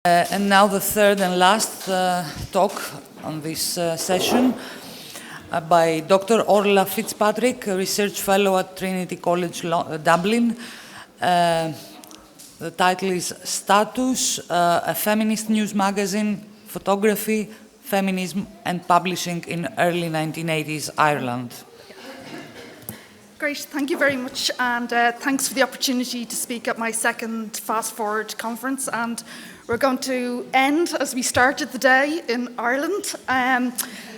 And now the third and last talk on this session by Dr. Orla Fitzpatrick, a research fellow at Trinity College Dublin. The title is Status, a Feminist News Magazine, Photography, Feminism and Publishing in Early 1980s Ireland. Great, thank you very much, and thanks for the opportunity to speak at my second Fast Forward conference. And we're going to end as we started the day in Ireland.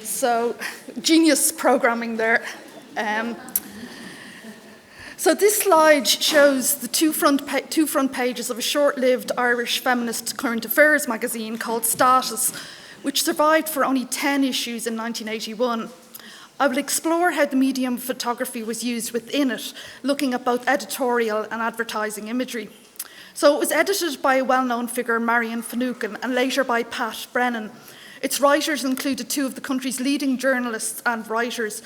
So, genius programming there. So this slide shows the two front pages of a short-lived Irish feminist current affairs magazine called Status, which survived for only 10 issues in 1981. I will explore how the medium of photography was used within it, looking at both editorial and advertising imagery. So it was edited by a well-known figure, Marian Finucane, and later by Pat Brennan. Its writers included two of the country's leading journalists and writers,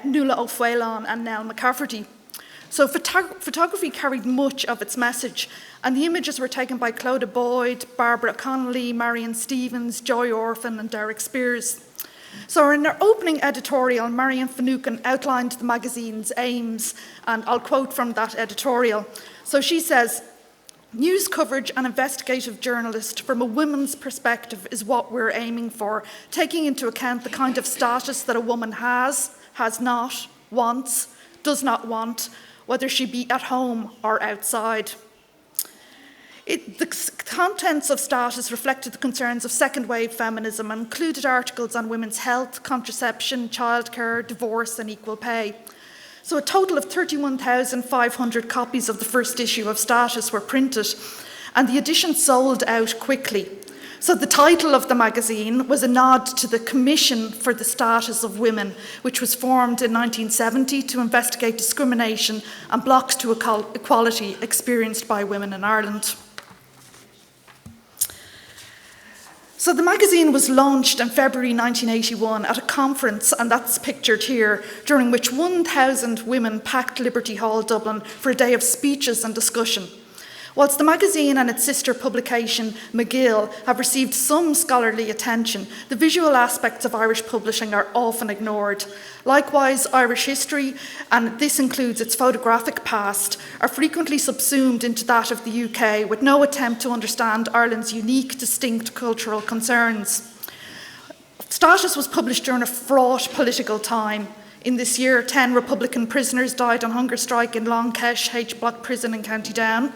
Nuala O'Faolain and Nell McCafferty. So photography carried much of its message, and the images were taken by Clodagh Boyd, Barbara Connolly, Marion Stevens, Joy Orphan and Derek Spears. So in her opening editorial, Marian Finucane outlined the magazine's aims, and I'll quote from that editorial. So she says, "News coverage and investigative journalist from a woman's perspective is what we're aiming for, taking into account the kind of status that a woman has not, wants, does not want, whether she be at home or outside." The contents of Status reflected the concerns of second-wave feminism and included articles on women's health, contraception, childcare, divorce and equal pay. So a total of 31,500 copies of the first issue of Status were printed, and the edition sold out quickly. So the title of the magazine was a nod to the Commission for the Status of Women, which was formed in 1970 to investigate discrimination and blocks to equality experienced by women in Ireland. So the magazine was launched in February 1981 at a conference, and that's pictured here, during which 1,000 women packed Liberty Hall, Dublin, for a day of speeches and discussion. Whilst the magazine and its sister publication, McGill, have received some scholarly attention, the visual aspects of Irish publishing are often ignored. Likewise, Irish history, and this includes its photographic past, are frequently subsumed into that of the UK, with no attempt to understand Ireland's unique, distinct cultural concerns. Status was published during a fraught political time. In this year, 10 Republican prisoners died on hunger strike in Long Kesh H Block prison in County Down.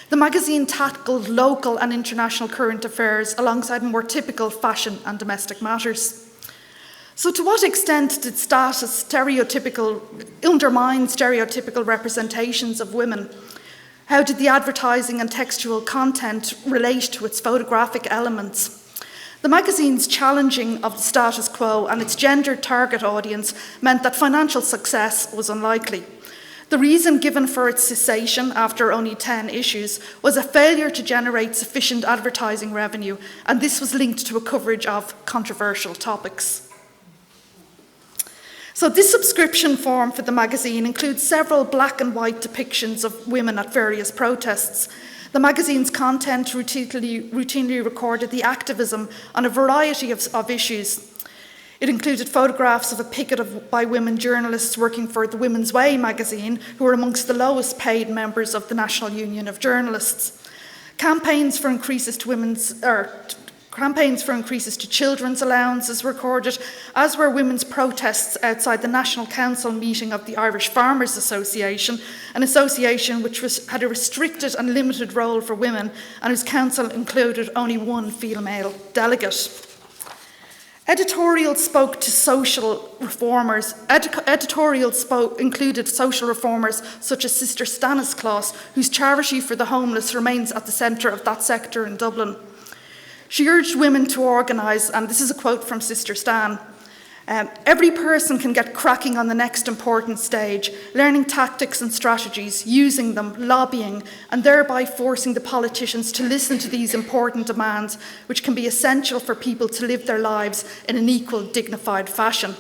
The magazine tackled local and international current affairs alongside more typical fashion and domestic matters. So to what extent did Status undermine stereotypical representations of women? How did the advertising and textual content relate to its photographic elements? The magazine's challenging of the status quo and its gendered target audience meant that financial success was unlikely. The reason given for its cessation after only 10 issues was a failure to generate sufficient advertising revenue, and this was linked to a coverage of controversial topics. So this subscription form for the magazine includes several black and white depictions of women at various protests. The magazine's content routinely recorded the activism on a variety of issues. It included photographs of a picket by women journalists working for the Women's Way magazine, who were amongst the lowest paid members of the National Union of Journalists. Campaigns for increases to children's allowances were recorded, as were women's protests outside the National Council meeting of the Irish Farmers Association, an association which had a restricted and limited role for women and whose council included only one female delegate. Editorials spoke to social reformers. Included social reformers such as Sister Stanislaus, whose charity for the homeless remains at the centre of that sector in Dublin. She urged women to organise, and this is a quote from Sister Stan, "Every person can get cracking on the next important stage, learning tactics and strategies, using them, lobbying, and thereby forcing the politicians to listen to these important demands, which can be essential for people to live their lives in an equal, dignified fashion."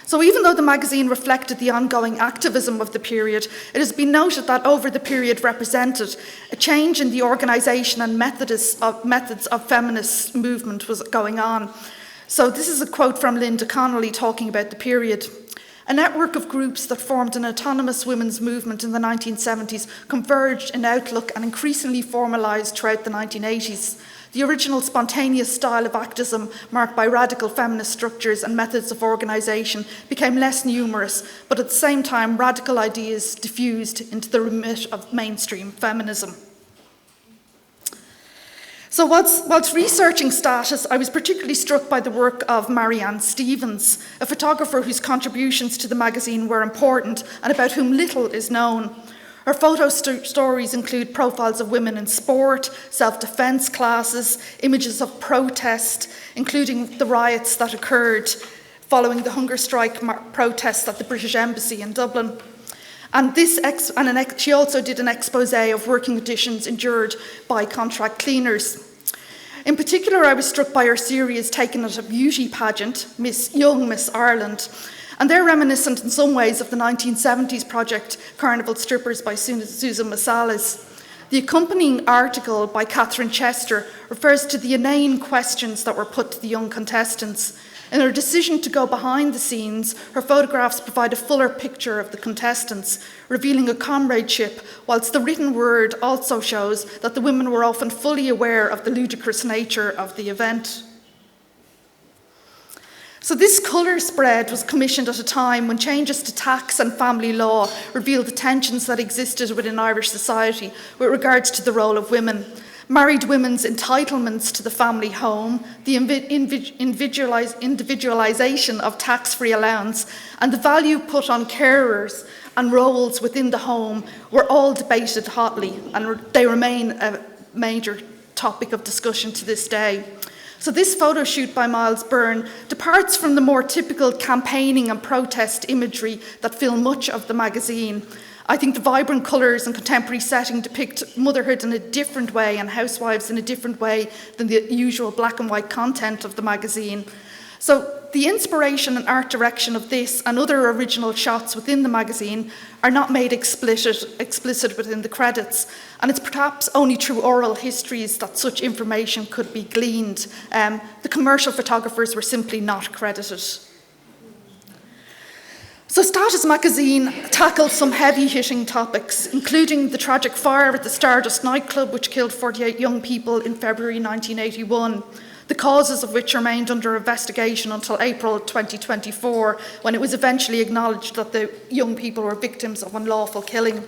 So even though the magazine reflected the ongoing activism of the period, it has been noted that over the period represented, a change in the organisation and methods of feminist movement was going on. So this is a quote from Linda Connolly talking about the period. A network of groups that formed an autonomous women's movement in the 1970s converged in outlook and increasingly formalised throughout the 1980s. The original spontaneous style of activism, marked by radical feminist structures and methods of organisation, became less numerous, but at the same time, radical ideas diffused into the remit of mainstream feminism. So whilst researching Status, I was particularly struck by the work of Marianne Stevens, a photographer whose contributions to the magazine were important and about whom little is known. Her photo stories include profiles of women in sport, self-defence classes, images of protest, including the riots that occurred following the hunger strike protests at the British Embassy in Dublin. And she also did an exposé of working conditions endured by contract cleaners. In particular, I was struck by her series taken at a beauty pageant, Young Miss Ireland, and they're reminiscent in some ways of the 1970s project Carnival Strippers by Susan Massalas. The accompanying article by Catherine Chester refers to the inane questions that were put to the young contestants. In her decision to go behind the scenes, her photographs provide a fuller picture of the contestants, revealing a comradeship, whilst the written word also shows that the women were often fully aware of the ludicrous nature of the event. So this colour spread was commissioned at a time when changes to tax and family law revealed the tensions that existed within Irish society with regards to the role of women. Married women's entitlements to the family home, the individualisation of tax-free allowance, and the value put on carers and roles within the home were all debated hotly, and they remain a major topic of discussion to this day. So this photo shoot by Miles Byrne departs from the more typical campaigning and protest imagery that fill much of the magazine. I think the vibrant colours and contemporary setting depict motherhood in a different way and housewives in a different way than the usual black and white content of the magazine. So the inspiration and art direction of this and other original shots within the magazine are not made explicit within the credits, and it's perhaps only through oral histories that such information could be gleaned. The commercial photographers were simply not credited. So Status magazine tackled some heavy-hitting topics, including the tragic fire at the Stardust nightclub, which killed 48 young people in February 1981, the causes of which remained under investigation until April 2024, when it was eventually acknowledged that the young people were victims of unlawful killing.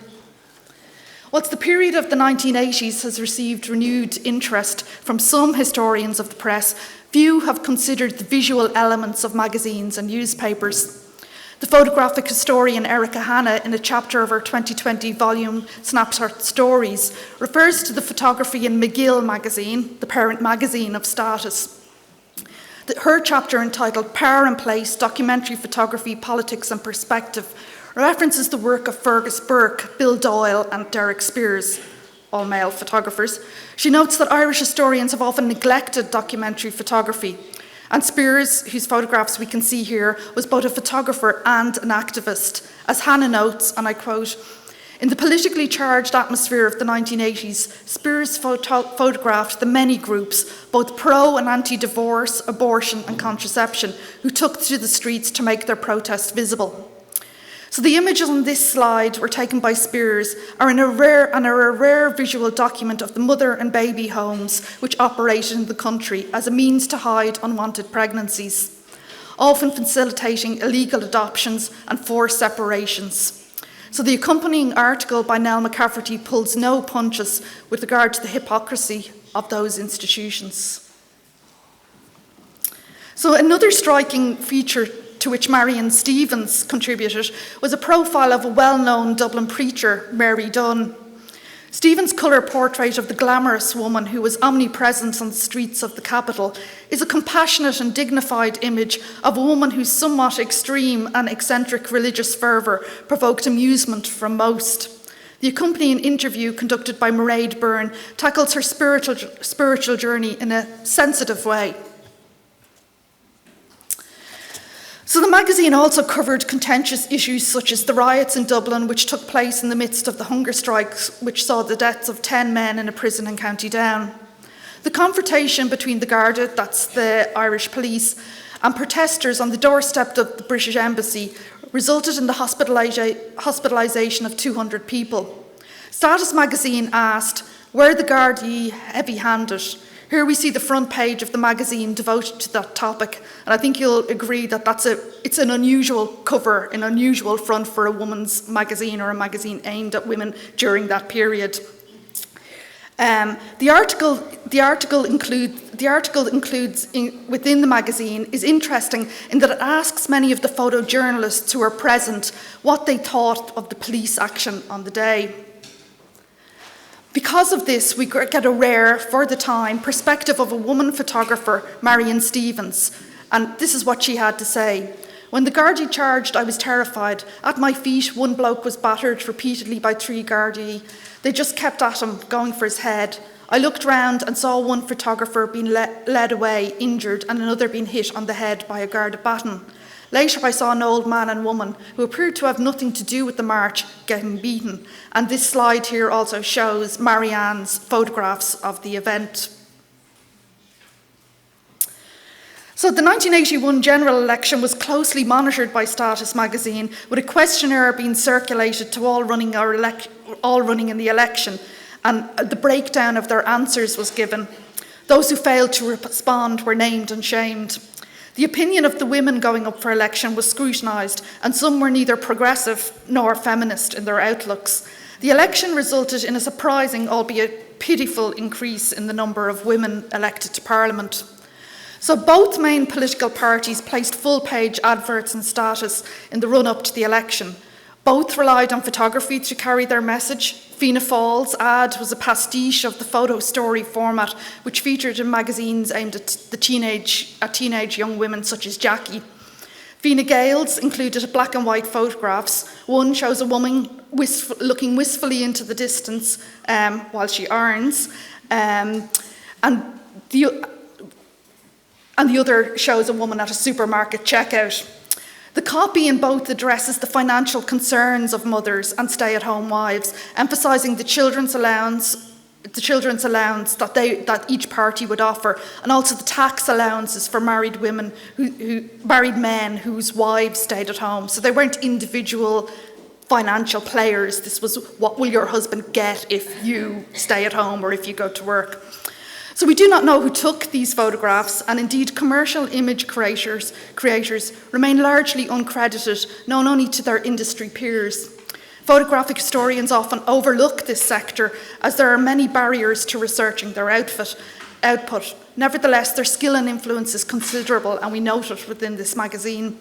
Whilst the period of the 1980s has received renewed interest from some historians of the press, few have considered the visual elements of magazines and newspapers. The photographic historian Erica Hanna, in a chapter of her 2020 volume Snapshot Stories, refers to the photography in McGill magazine, the parent magazine of Status. Her chapter, entitled Power and Place, Documentary Photography, Politics and Perspective, references the work of Fergus Burke, Bill Doyle and Derek Spears, all male photographers. She notes that Irish historians have often neglected documentary photography. And Spears, whose photographs we can see here, was both a photographer and an activist. As Hannah notes, and I quote, "In the politically charged atmosphere of the 1980s, Spears photographed the many groups, both pro and anti-divorce, abortion and contraception, who took to the streets to make their protest visible." So the images on this slide were taken by Spears are a rare visual document of the mother and baby homes which operated in the country as a means to hide unwanted pregnancies, often facilitating illegal adoptions and forced separations. So the accompanying article by Nell McCafferty pulls no punches with regard to the hypocrisy of those institutions. So another striking feature to which Marianne Stevens contributed was a profile of a well-known Dublin preacher, Mary Dunn. Stevens' colour portrait of the glamorous woman who was omnipresent on the streets of the capital is a compassionate and dignified image of a woman whose somewhat extreme and eccentric religious fervour provoked amusement from most. The accompanying interview conducted by Mairead Byrne tackles her spiritual journey in a sensitive way. So the magazine also covered contentious issues such as the riots in Dublin, which took place in the midst of the hunger strikes, which saw the deaths of 10 men in a prison in County Down. The confrontation between the Garda, that's the Irish police, and protesters on the doorstep of the British Embassy resulted in the hospitalisation of 200 people. Status magazine asked, "Were the Gardaí heavy-handed?" Here we see the front page of the magazine devoted to that topic, and I think you'll agree that it's an unusual cover, an unusual front for a woman's magazine or a magazine aimed at women during that period. The article includes within the magazine is interesting in that it asks many of the photojournalists who are present what they thought of the police action on the day. Because of this, we get a rare, for the time, perspective of a woman photographer, Marion Stevens, and this is what she had to say. "When the Gardaí charged, I was terrified. At my feet, one bloke was battered repeatedly by 3 Gardaí. They just kept at him, going for his head. I looked round and saw one photographer being led away, injured, and another being hit on the head by a Garda baton. Later, I saw an old man and woman who appeared to have nothing to do with the march getting beaten." And this slide here also shows Marianne's photographs of the event. So the 1981 general election was closely monitored by Status magazine, with a questionnaire being circulated to all running in the election, and the breakdown of their answers was given. Those who failed to respond were named and shamed. The opinion of the women going up for election was scrutinised, and some were neither progressive nor feminist in their outlooks. The election resulted in a surprising, albeit pitiful, increase in the number of women elected to Parliament. So both main political parties placed full-page adverts in Status in the run-up to the election. Both relied on photography to carry their message. Fianna Fáil's ad was a pastiche of the photo story format, which featured in magazines aimed at teenage young women such as Jackie. Fine Gael's included black and white photographs. One shows a woman looking wistfully into the distance while she irons, and the other shows a woman at a supermarket checkout. The copy in both addresses the financial concerns of mothers and stay-at-home wives, emphasising the children's allowance that each party would offer, and also the tax allowances for married men whose wives stayed at home. So they weren't individual financial players. This was, what will your husband get if you stay at home or if you go to work? So we do not know who took these photographs, and indeed commercial image creators remain largely uncredited, known only to their industry peers. Photographic historians often overlook this sector as there are many barriers to researching their output. Nevertheless, their skill and influence is considerable, and we note it within this magazine.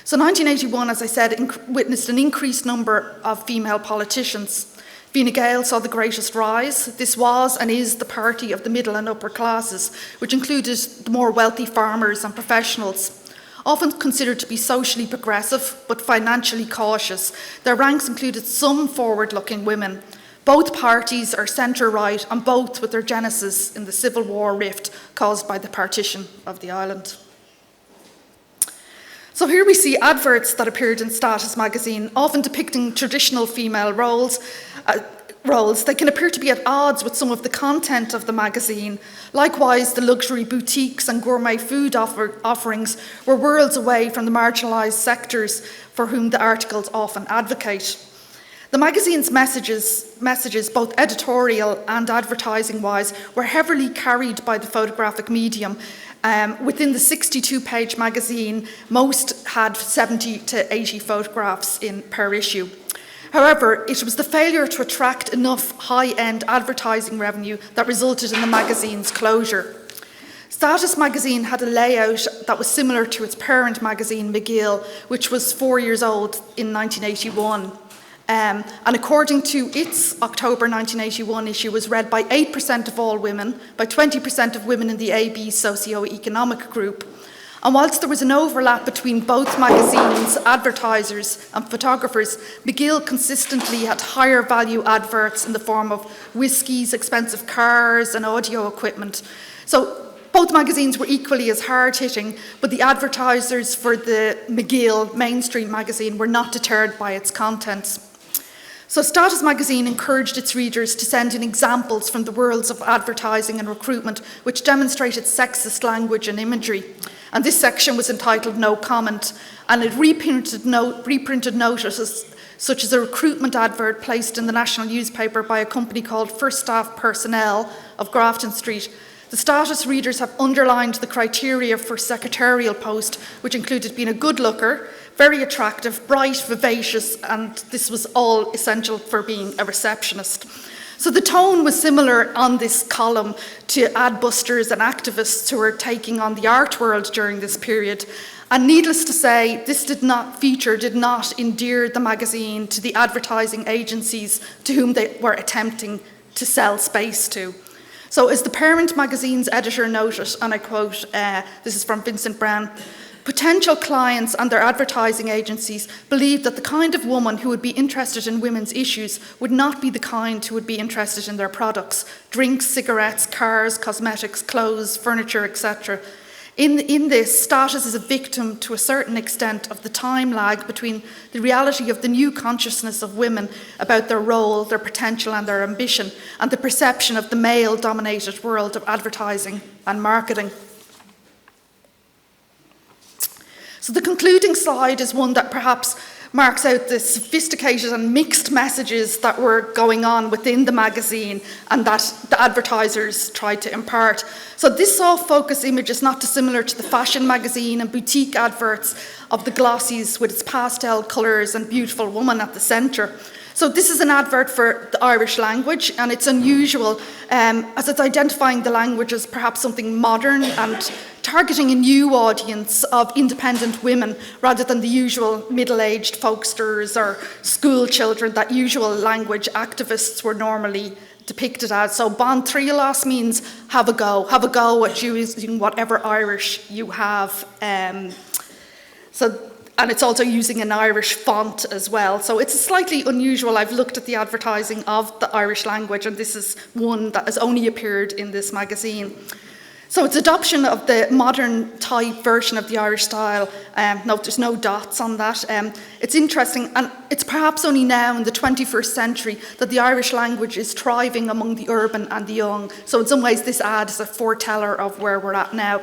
So 1981, as I said, witnessed an increased number of female politicians. Fine Gael saw the greatest rise. This was and is the party of the middle and upper classes, which included the more wealthy farmers and professionals. Often considered to be socially progressive but financially cautious, their ranks included some forward-looking women. Both parties are centre-right, and both with their genesis in the Civil War rift caused by the partition of the island. So here we see adverts that appeared in Status magazine, often depicting traditional female roles. They can appear to be at odds with some of the content of the magazine. Likewise, the luxury boutiques and gourmet food offerings were worlds away from the marginalised sectors for whom the articles often advocate. The magazine's messages, both editorial and advertising-wise, were heavily carried by the photographic medium. Within the 62-page magazine, most had 70 to 80 photographs per issue. However, it was the failure to attract enough high-end advertising revenue that resulted in the magazine's closure. Status magazine had a layout that was similar to its parent magazine, McGill, which was 4 years old in 1981. And according to its October 1981 issue, was read by 8% of all women, by 20% of women in the AB socio-economic group. And whilst there was an overlap between both magazines, advertisers and photographers, McGill consistently had higher value adverts in the form of whiskies, expensive cars and audio equipment. So Both magazines were equally as hard-hitting, but the advertisers for the McGill mainstream magazine were not deterred by its contents. So Status magazine encouraged its readers to send in examples from the worlds of advertising and recruitment which demonstrated sexist language and imagery. And this section was entitled No Comment, and it reprinted notices such as a recruitment advert placed in the national newspaper by a company called First Staff Personnel of Grafton Street. The Status readers have underlined the criteria for secretarial post, which included being a good looker, very attractive, bright, vivacious, and this was all essential for being a receptionist. So the tone was similar on this column to adbusters and activists who were taking on the art world during this period. And needless to say, this did not endear the magazine to the advertising agencies to whom they were attempting to sell space to. So as the parent magazine's editor noted, and I quote, this is from Vincent Brown, potential clients and their advertising agencies believed that the kind of woman who would be interested in women's issues would not be the kind who would be interested in their products, drinks, cigarettes, cars, cosmetics, clothes, furniture, etc. In this, Status is a victim to a certain extent of the time lag between the reality of the new consciousness of women about their role, their potential and their ambition, and the perception of the male-dominated world of advertising and marketing. So the concluding slide is one that perhaps marks out the sophisticated and mixed messages that were going on within the magazine and that the advertisers tried to impart. So this soft focus image is not dissimilar to the fashion magazine and boutique adverts of the glossies with its pastel colours and beautiful woman at the centre. So this is an advert for the Irish language, and it's unusual as it's identifying the language as perhaps something modern and targeting a new audience of independent women rather than the usual middle-aged folksters or school children that usual language activists were normally depicted as. So Bon Trialos means have a go at using whatever Irish you have. And it's also using an Irish font as well. So it's slightly unusual. I've looked at the advertising of the Irish language, and this is one that has only appeared in this magazine. So its adoption of the modern type version of the Irish style, no, there's no dots on that. It's interesting, and it's perhaps only now in the 21st century that the Irish language is thriving among the urban and the young. So in some ways this ad is a foreteller of where we're at now.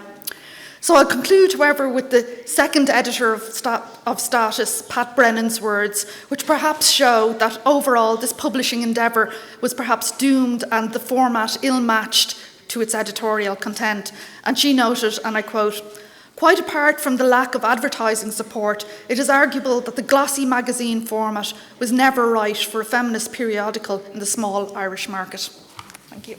So I'll conclude, however, with the second editor of Status, Pat Brennan's words, which perhaps show that overall this publishing endeavour was perhaps doomed and the format ill-matched to its editorial content. And she noted, and I quote, "Quite apart from the lack of advertising support, it is arguable that the glossy magazine format was never right for a feminist periodical in the small Irish market." Thank you.